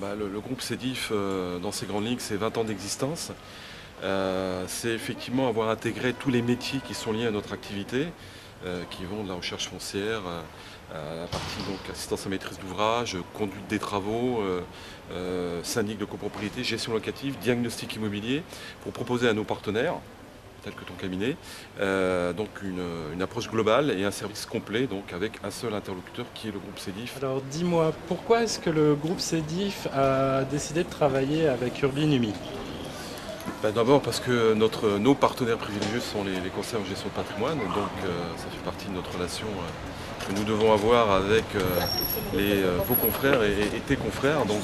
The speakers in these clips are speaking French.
Le groupe Cedif, dans ses grandes lignes, c'est 20 ans d'existence. C'est effectivement avoir intégré tous les métiers qui sont liés à notre activité, qui vont de la recherche foncière à la partie donc, assistance à maîtrise d'ouvrage, conduite des travaux, syndic de copropriété, gestion locative, diagnostic immobilier, pour proposer à nos partenaires, tels que ton cabinet, donc une approche globale et un service complet donc avec un seul interlocuteur qui est le groupe Cedif. Alors dis-moi, pourquoi est-ce que le groupe Cedif a décidé de travailler avec Urbinumi? D'abord parce que nos partenaires privilégiés sont les conseils en gestion de patrimoine, donc ça fait partie de notre relation que nous devons avoir avec vos confrères et tes confrères, donc,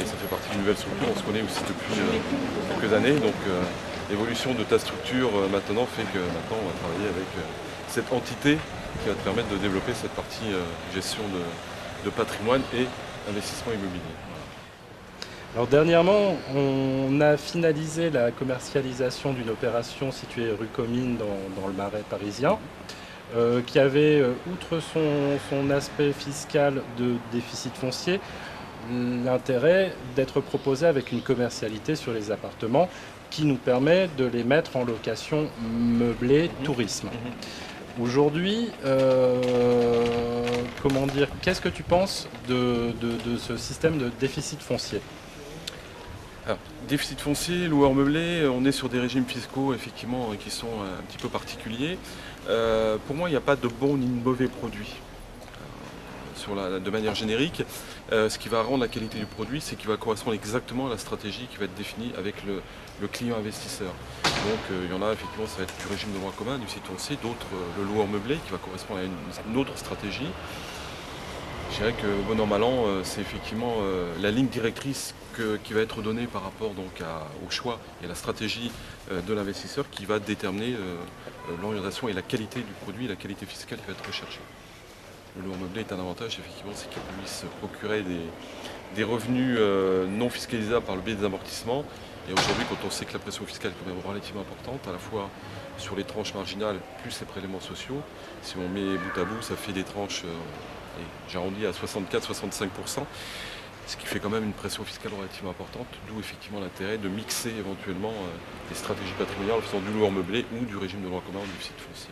et ça fait partie d'une nouvelle structure, on se connaît aussi depuis quelques années, donc l'évolution de ta structure maintenant fait que maintenant on va travailler avec cette entité qui va te permettre de développer cette partie gestion de patrimoine et investissement immobilier. Alors dernièrement, on a finalisé la commercialisation d'une opération située rue Comines dans le Marais parisien, qui avait, outre son aspect fiscal de déficit foncier, l'intérêt d'être proposé avec une commercialité sur les appartements qui nous permet de les mettre en location meublée tourisme. Aujourd'hui, comment dire, qu'est-ce que tu penses de ce système de déficit foncier? Alors, déficit foncier, loueur meublé, on est sur des régimes fiscaux effectivement qui sont un petit peu particuliers. Pour moi, il n'y a pas de bon ni de mauvais produit. De manière générique, ce qui va rendre la qualité du produit, c'est qu'il va correspondre exactement à la stratégie qui va être définie avec le client investisseur. Donc il y en a effectivement, ça va être du régime de droit commun, du site foncier, d'autres le loueur meublé qui va correspondre à une autre stratégie. Je dirais que bon an mal an, c'est effectivement la ligne directrice qui va être donnée par rapport donc, au choix et à la stratégie de l'investisseur qui va déterminer l'orientation et la qualité du produit, la qualité fiscale qui va être recherchée. Le loueur meublé est un avantage, effectivement, c'est qu'il puisse procurer des revenus non fiscalisables par le biais des amortissements. Et aujourd'hui, quand on sait que la pression fiscale est quand même relativement importante, à la fois sur les tranches marginales plus les prélèvements sociaux, si on met bout à bout, ça fait des tranches, j'arrondis à 64-65%, ce qui fait quand même une pression fiscale relativement importante, d'où effectivement l'intérêt de mixer éventuellement des stratégies patrimoniales en faisant du loueur meublé ou du régime de droit commun ou du site foncier.